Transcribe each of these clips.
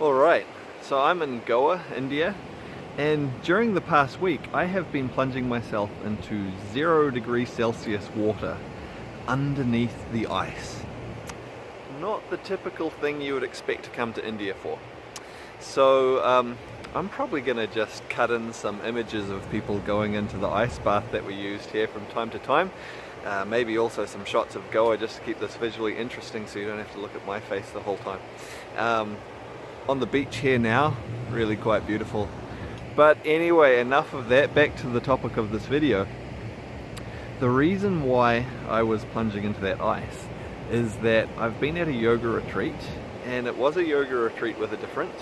Alright, so I'm in Goa, India, and during the past week I have been plunging myself into 0°C water underneath the ice. Not the typical thing you would expect to come to India for. So I'm probably going to just cut in some images of people going into the ice bath that we used here from time to time. Maybe also some shots of Goa just to keep this visually interesting so you don't have to look at my face the whole time. On the beach here now, really quite beautiful. But anyway, enough of that, back to the topic of this video. The reason why I was plunging into that ice is that I've been at a yoga retreat, and it was a yoga retreat with a difference,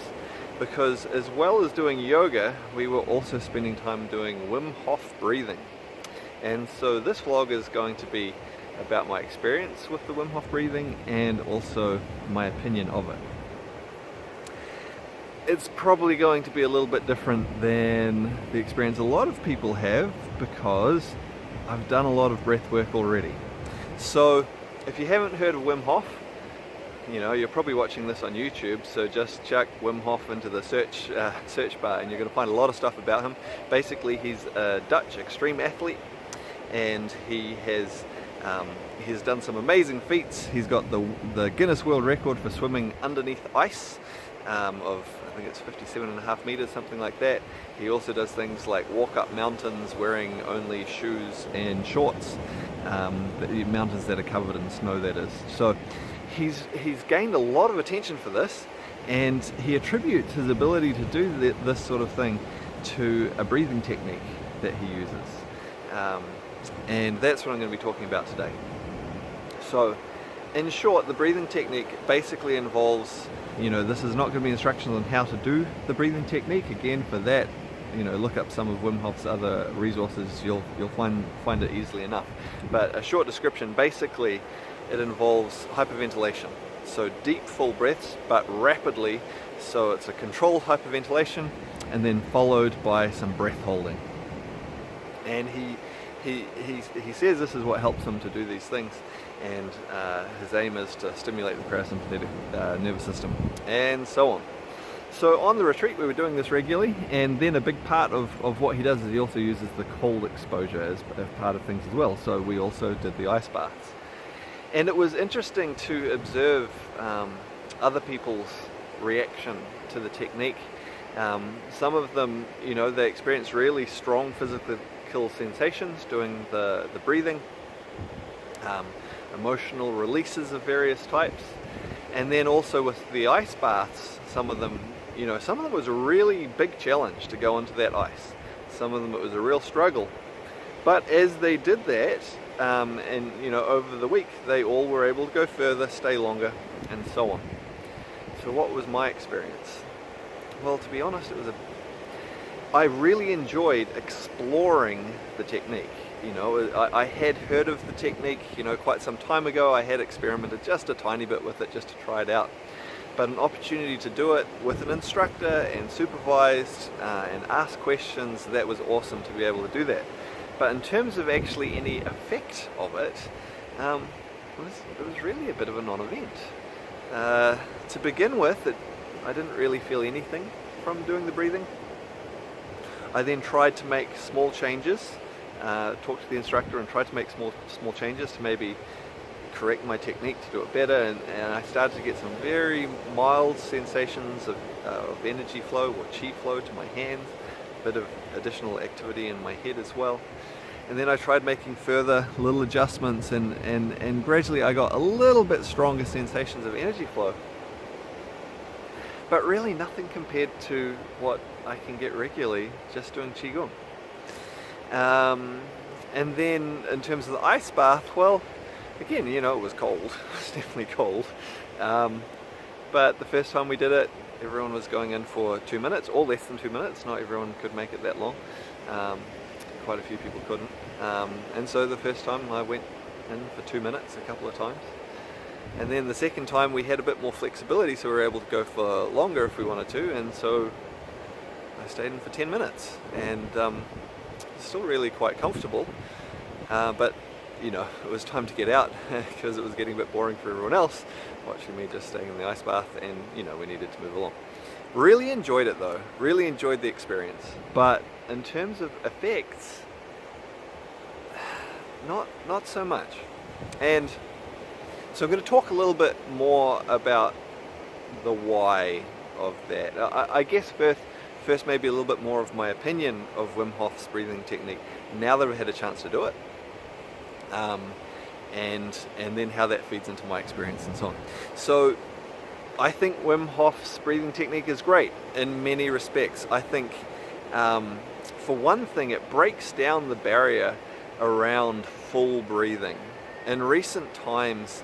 because as well as doing yoga, we were also spending time doing Wim Hof breathing. And so this vlog is going to be about my experience with the Wim Hof breathing and also my opinion of it. It's probably going to be a little bit different than the experience a lot of people have, because I've done a lot of breath work already. So if you haven't heard of Wim Hof, you're probably watching this on YouTube, so just chuck Wim Hof into the search bar and you're going to find a lot of stuff about him. Basically, he's a Dutch extreme athlete, and he has done some amazing feats. He's got the Guinness World Record for swimming underneath ice of, I think it's 57.5 meters, something like that. He also does things like walk up mountains wearing only shoes and shorts, the mountains that are covered in snow, that is. So he's gained a lot of attention for this, and he attributes his ability to do this sort of thing to a breathing technique that he uses. And that's what I'm going to be talking about today. So in short, the breathing technique basically involves, this is not going to be instructions on how to do the breathing technique. Again, for that, look up some of Wim Hof's other resources, you'll find it easily enough. But a short description, basically it involves hyperventilation. So deep full breaths, but rapidly, so it's a controlled hyperventilation, and then followed by some breath holding. And he says this is what helps him to do these things, and his aim is to stimulate the parasympathetic nervous system, and so on. So on the retreat we were doing this regularly, and then a big part of what he does is he also uses the cold exposure as part of things as well. So we also did the ice baths. And it was interesting to observe other people's reaction to the technique. Some of them, they experience really strong physical sensations doing the breathing, emotional releases of various types, and then also with the ice baths, some of them was a really big challenge to go into that ice. Some of them it was a real struggle. But as they did that, and over the week, they all were able to go further, stay longer, and so on. So what was my experience? Well, to be honest, I really enjoyed exploring the technique. I had heard of the technique, quite some time ago. I had experimented just a tiny bit with it just to try it out. But an opportunity to do it with an instructor and supervised and ask questions, that was awesome to be able to do that. But in terms of actually any effect of it, it was really a bit of a non-event. To begin with, I didn't really feel anything from doing the breathing. I then tried to make small changes, talked to the instructor and tried to make small changes to maybe correct my technique to do it better, and I started to get some very mild sensations of energy flow or chi flow to my hands, a bit of additional activity in my head as well. And then I tried making further little adjustments, and gradually I got a little bit stronger sensations of energy flow. But really nothing compared to what I can get regularly just doing Qigong. And then in terms of the ice bath, well, again, it was cold. It was definitely cold. But the first time we did it, everyone was going in for 2 minutes, or less than 2 minutes. Not everyone could make it that long. Quite a few people couldn't. And so the first time I went in for 2 minutes a couple of times. And then the second time we had a bit more flexibility, so we were able to go for longer if we wanted to, and so I stayed in for 10 minutes, and still really quite comfortable, but it was time to get out because it was getting a bit boring for everyone else watching me just staying in the ice bath, and we needed to move along. Really enjoyed it though, really enjoyed the experience. But in terms of effects, not so much. And so I'm going to talk a little bit more about the why of that. I guess first maybe a little bit more of my opinion of Wim Hof's breathing technique now that I've had a chance to do it, and then how that feeds into my experience and so on. So I think Wim Hof's breathing technique is great in many respects. I think for one thing, it breaks down the barrier around full breathing. In recent times,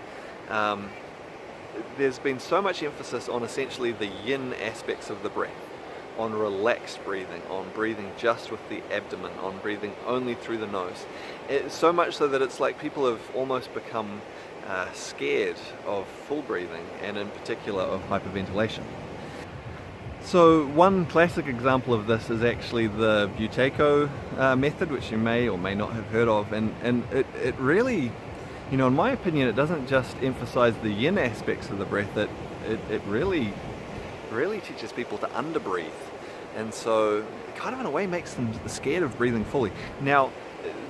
there's been so much emphasis on essentially the yin aspects of the breath, on relaxed breathing, on breathing just with the abdomen, on breathing only through the nose. It's so much so that it's like people have almost become scared of full breathing, and in particular of hyperventilation. So one classic example of this is actually the Buteyko method, which you may or may not have heard of, and it really, in my opinion, it doesn't just emphasize the yin aspects of the breath, it really teaches people to underbreathe, and so it kind of in a way makes them scared of breathing fully. Now,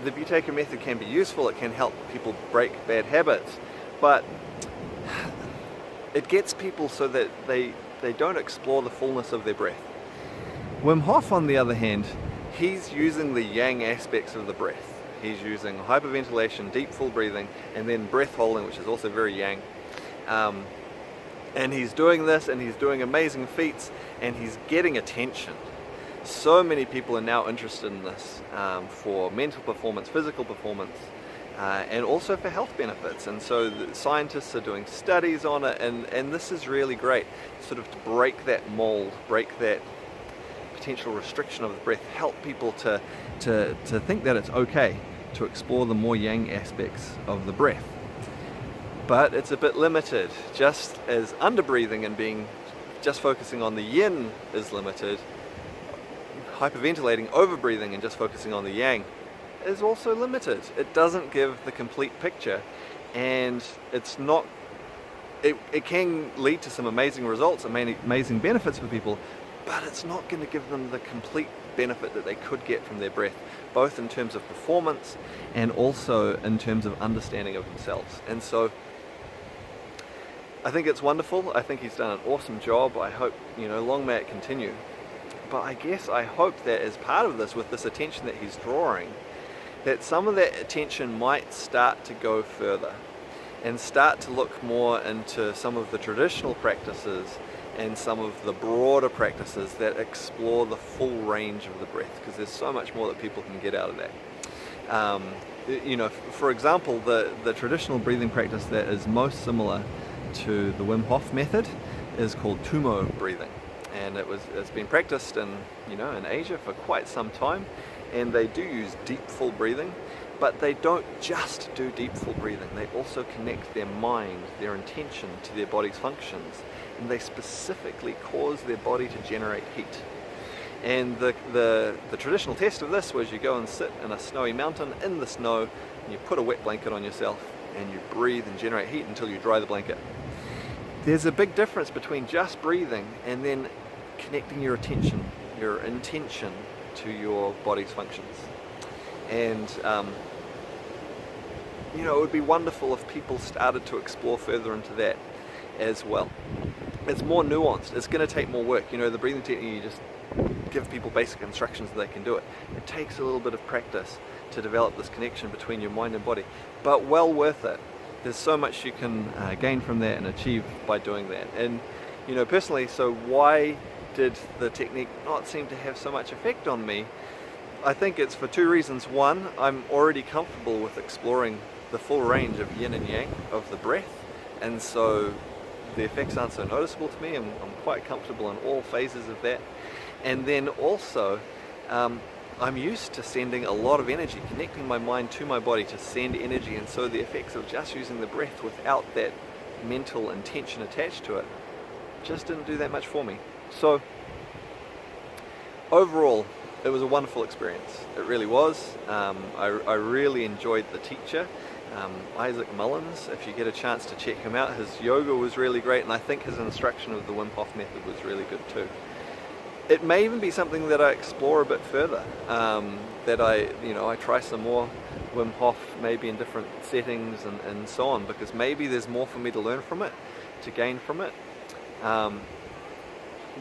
the Buteyko method can be useful, it can help people break bad habits, but it gets people so that they don't explore the fullness of their breath. Wim Hof, on the other hand, he's using the yang aspects of the breath. He's using hyperventilation, deep full breathing, and then breath holding, which is also very yang. And he's doing this, and he's doing amazing feats, and he's getting attention. So many people are now interested in this for mental performance, physical performance, and also for health benefits. And so the scientists are doing studies on it, and this is really great, sort of to break that mold, break that potential restriction of the breath, help people to think that it's okay to explore the more yang aspects of the breath. But it's a bit limited. Just as underbreathing and just focusing on the yin is limited, hyperventilating, overbreathing, and just focusing on the yang is also limited. It doesn't give the complete picture, and it can lead to some amazing results, amazing benefits for people, but it's not going to give them the complete benefit that they could get from their breath, both in terms of performance and also in terms of understanding of themselves. And so I think it's wonderful. I think he's done an awesome job. I hope, long may it continue. But I guess I hope that as part of this, with this attention that he's drawing, that some of that attention might start to go further and start to look more into some of the traditional practices and some of the broader practices that explore the full range of the breath, because there's so much more that people can get out of that. For example, the traditional breathing practice that is most similar to the Wim Hof method is called Tumo breathing, and it's been practiced in Asia for quite some time, and they do use deep full breathing, but they don't just do deep full breathing. They also connect their mind, their intention to their body's functions, and they specifically cause their body to generate heat. And the traditional test of this was you go and sit in a snowy mountain in the snow, and you put a wet blanket on yourself, and you breathe and generate heat until you dry the blanket. There's a big difference between just breathing and then connecting your attention, your intention to your body's functions. And it would be wonderful if people started to explore further into that as well. It's more nuanced. It's going to take more work. The breathing technique, you just give people basic instructions that they can do it. It takes a little bit of practice to develop this connection between your mind and body, but well worth it. There's so much you can gain from that and achieve by doing that. And personally, so why did the technique not seem to have so much effect on me? I think it's for two reasons. One, I'm already comfortable with exploring the full range of yin and yang of the breath, and so the effects aren't so noticeable to me. I'm quite comfortable in all phases of that. And then also, I'm used to sending a lot of energy, connecting my mind to my body to send energy, and so the effects of just using the breath without that mental intention attached to it just didn't do that much for me. So overall, it was a wonderful experience. It really was. I really enjoyed the teacher, Isaac Mullins. If you get a chance to check him out, his yoga was really great, and I think his instruction of the Wim Hof method was really good too. it may even be something that I explore a bit further, that I try some more Wim Hof, maybe in different settings and so on, because maybe there's more for me to learn from it, to gain from it.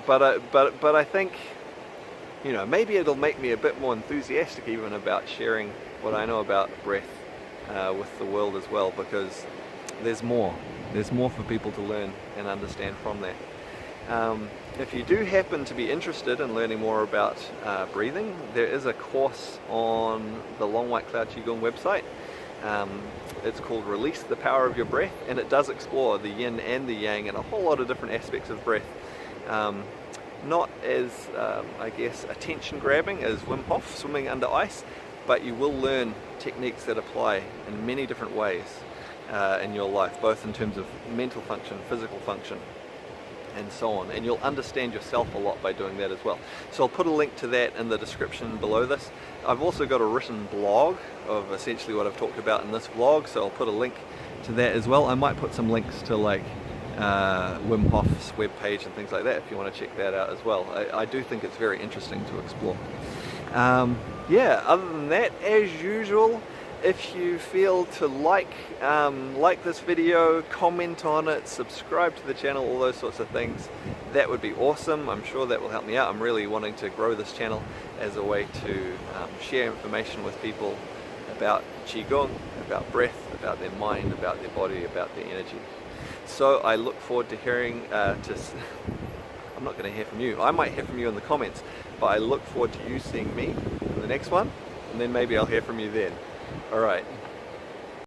But I think, maybe it'll make me a bit more enthusiastic even about sharing what I know about breath with the world as well, because there's more for people to learn and understand from that. If you do happen to be interested in learning more about breathing, there is a course on the Long White Cloud Qigong website. It's called Release the Power of Your Breath, and it does explore the yin and the yang and a whole lot of different aspects of breath. Not as, I guess, attention grabbing as Wim Hof swimming under ice, but you will learn techniques that apply in many different ways in your life, both in terms of mental function, physical function, and so on. And you'll understand yourself a lot by doing that as well. So I'll put a link to that in the description below this. I've also got a written blog of essentially what I've talked about in this vlog, so I'll put a link to that as well. I might put some links to like Wim Hof's webpage and things like that if you want to check that out as well. I do think it's very interesting to explore. Yeah, other than that, as usual, if you feel to like this video, comment on it, subscribe to the channel, all those sorts of things, that would be awesome. I'm sure that will help me out. I'm really wanting to grow this channel as a way to share information with people about Qigong, about breath, about their mind, about their body, about their energy. So I look forward to hearing, I'm not going to hear from you, I might hear from you in the comments, but I look forward to you seeing me in the next one, and then maybe I'll hear from you then. Alright,